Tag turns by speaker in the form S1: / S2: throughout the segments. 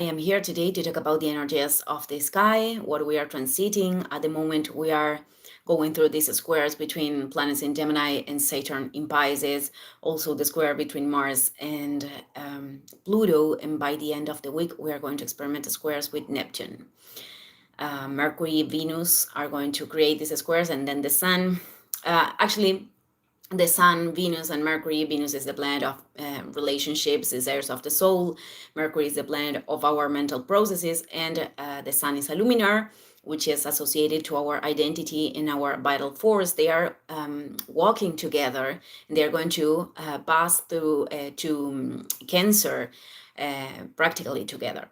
S1: I am here today to talk about the energies of the sky, what we are transiting. At the moment, we are going through these squares between planets in Gemini and Saturn in Pisces, also the square between Mars and Pluto. And by the end of the week, we are going to experiment the squares with Neptune. Mercury, Venus are going to create these squares, and then the Sun. Actually, the Sun, Venus, and Mercury. Venus is the planet of relationships, desires of the soul. Mercury is the planet of our mental processes, and the Sun is a luminar, which is associated to our identity and our vital force. They are walking together, and they are going to pass through to Cancer practically together.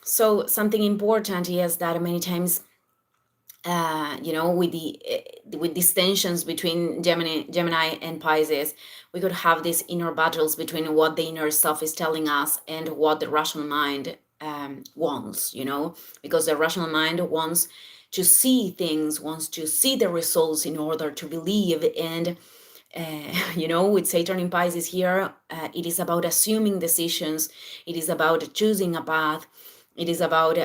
S1: So something important is that many times with these tensions between Gemini and Pisces, we could have these inner battles between what the inner self is telling us and what the rational mind wants, because the rational mind wants to see things, wants to see the results in order to believe. And with Saturn in Pisces here, it is about assuming decisions. It is about choosing a path. It is about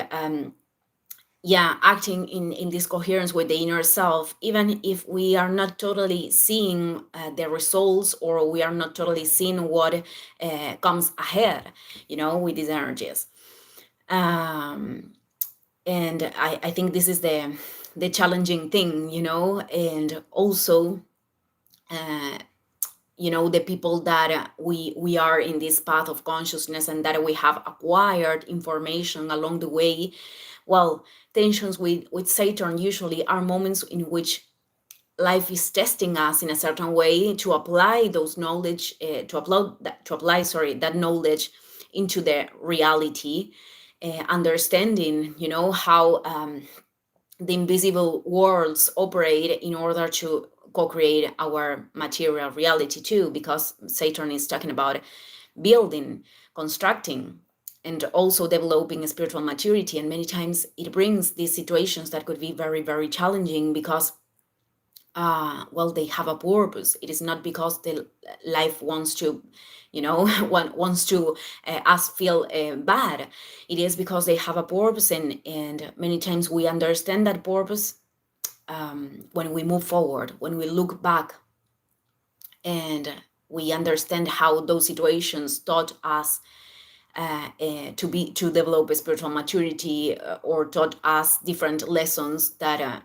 S1: acting in this coherence with the inner self, even if we are not totally seeing the results, or we are not totally seeing what comes ahead, with these energies. And I think this is the challenging thing, and also the people that we are in this path of consciousness, and that we have acquired information along the way. Well, tensions with Saturn usually are moments in which life is testing us in a certain way to apply those knowledge, to apply that knowledge into the reality, understanding, how the invisible worlds operate in order to co-create our material reality too, because Saturn is talking about building, constructing, and also developing spiritual maturity. And many times it brings these situations that could be very, very challenging because they have a purpose. It is not because the life wants to, wants to us feel bad. It is because they have a purpose, and many times we understand that purpose when we move forward, when we look back, and we understand how those situations taught us to develop a spiritual maturity, or taught us different lessons that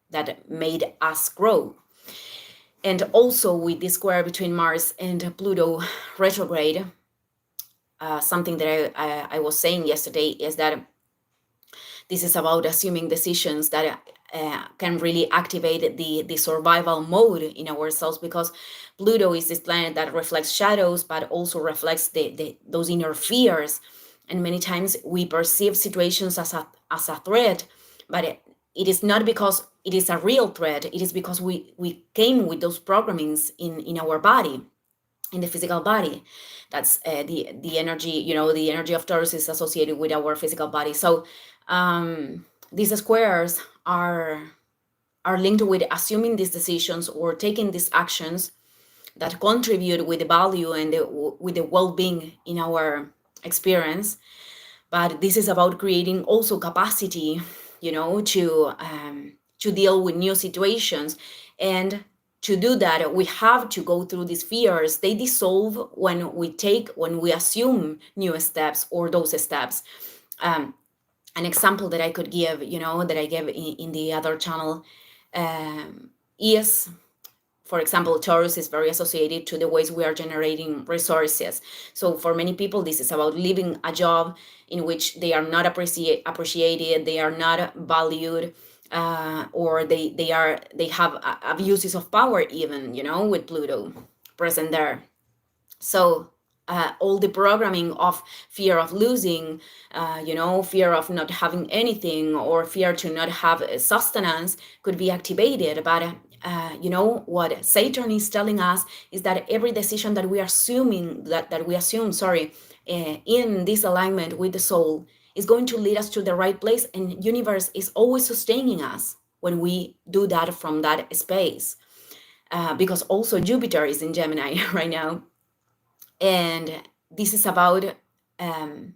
S1: that made us grow. And also with this square between Mars and Pluto retrograde, something that I was saying yesterday is that this is about assuming decisions that can really activate the survival mode in ourselves, because Pluto is this planet that reflects shadows, but also reflects those inner fears. And many times we perceive situations as a threat, but it is not because it is a real threat. It is because we came with those programmings in our body, in the physical body. That's the energy, the energy of Taurus is associated with our physical body. So these squares are linked with assuming these decisions or taking these actions that contribute with the value and with the well-being in our experience. But this is about creating also capacity, to deal with new situations. And to do that, we have to go through these fears. They dissolve when we assume new steps, or those steps. An example that I could give, that I gave in the other channel, is, for example, Taurus is very associated to the ways we are generating resources. So for many people, this is about leaving a job in which they are not appreciated, they are not valued, or they have abuses of power, even, with Pluto present there. So all the programming of fear of losing, fear of not having anything, or fear to not have sustenance could be activated. But what Saturn is telling us is that every decision that we assume, in this alignment with the soul, is going to lead us to the right place, and universe is always sustaining us when we do that from that space. Because also Jupiter is in Gemini right now. And this is about um,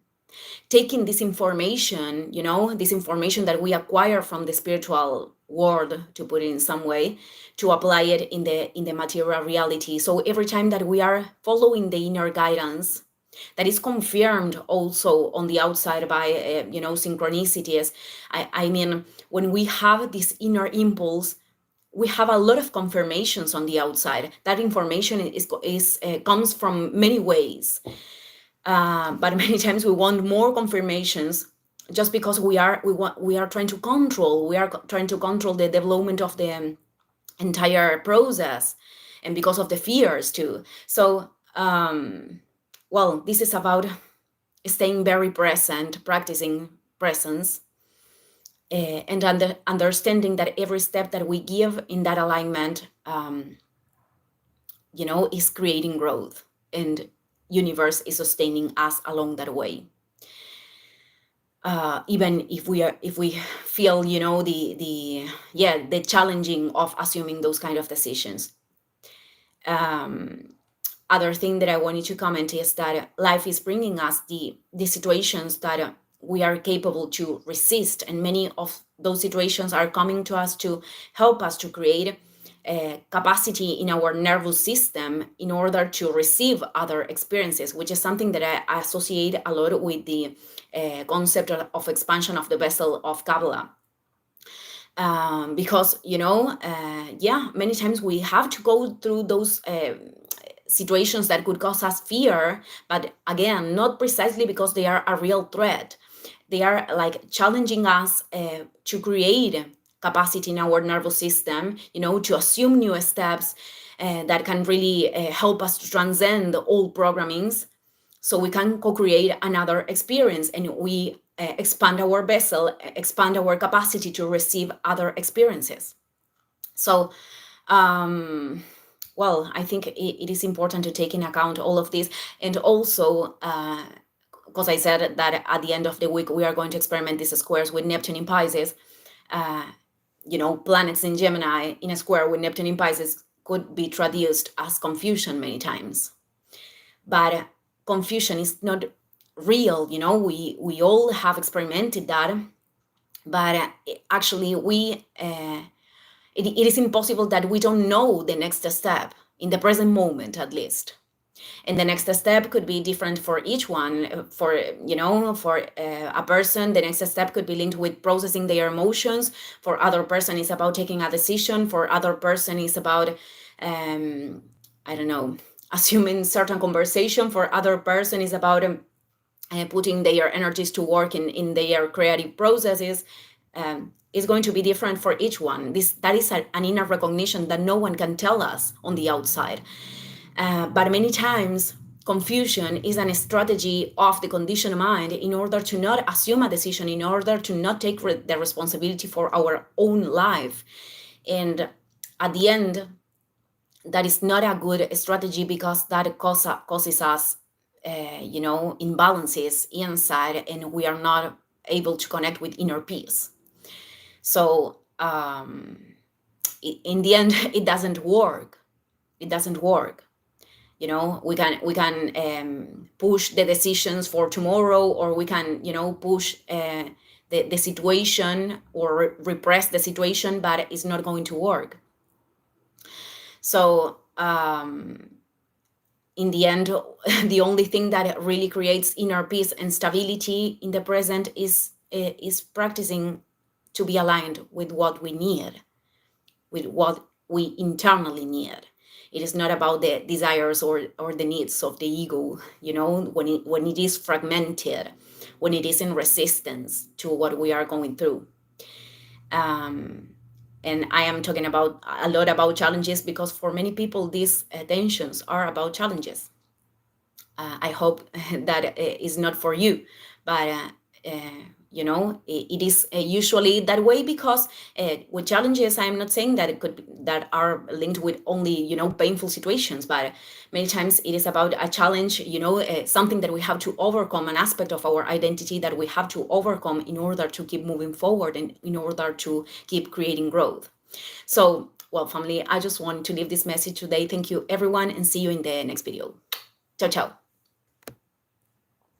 S1: taking this information, this information that we acquire from the spiritual world, to put it in some way, to apply it in the material reality. So every time that we are following the inner guidance, that is confirmed also on the outside by synchronicities. I mean, when we have this inner impulse, we have a lot of confirmations on the outside. That information is comes from many ways, but many times we want more confirmations, just because we are trying to control. We are trying to control the development of the entire process, and because of the fears too. So, well, this is about staying very present, practicing presence, and understanding that every step that we give in that alignment, is creating growth, and universe is sustaining us along that way. Even if we feel, the challenging of assuming those kind of decisions. Other thing that I wanted to comment is that life is bringing us the situations that we are capable to resist, and many of those situations are coming to us to help us to create a capacity in our nervous system in order to receive other experiences, which is something that I associate a lot with the concept of expansion of the vessel of Kabbalah. Because many times we have to go through those situations that could cause us fear, but again, not precisely because they are a real threat. They are like challenging us to create capacity in our nervous system, to assume new steps that can really help us to transcend the old programmings, so we can co-create another experience, and we expand our vessel, expand our capacity to receive other experiences. So, well, I think it is important to take in account all of this. And also, because I said that at the end of the week, we are going to experiment these squares with Neptune in Pisces. Planets in Gemini in a square with Neptune in Pisces could be traduced as confusion many times. But confusion is not real. We all have experimented that. But actually, it is impossible that we don't know the next step in the present moment, at least. And the next step could be different for each one. For a person, the next step could be linked with processing their emotions. For other person, it's about taking a decision. For other person, it's about I don't know, assuming certain conversation. For other person, is about putting their energies to work in their creative processes. Is going to be different for each one. That is an inner recognition that no one can tell us on the outside. But many times, confusion is a strategy of the conditioned mind in order to not assume a decision, in order to not take the responsibility for our own life. And at the end, that is not a good strategy, because that causes us, imbalances inside, and we are not able to connect with inner peace. So in the end, it doesn't work. It doesn't work. We can push the decisions for tomorrow, or we can push the situation, or repress the situation, but it's not going to work. So in the end, the only thing that really creates inner peace and stability in the present is practicing to be aligned with what we need, with what we internally need. It is not about the desires or the needs of the ego, when it is fragmented, when it is in resistance to what we are going through. And I am talking a lot about challenges, because for many people, these tensions are about challenges. I hope that is not for you, but it is usually that way, because with challenges, I'm not saying that that are linked with only painful situations, but many times it is about a challenge, something that we have to overcome, an aspect of our identity that we have to overcome in order to keep moving forward, and in order to keep creating growth. So, well, family, I just want to leave this message today. Thank you, everyone, and see you in the next video. Ciao, ciao.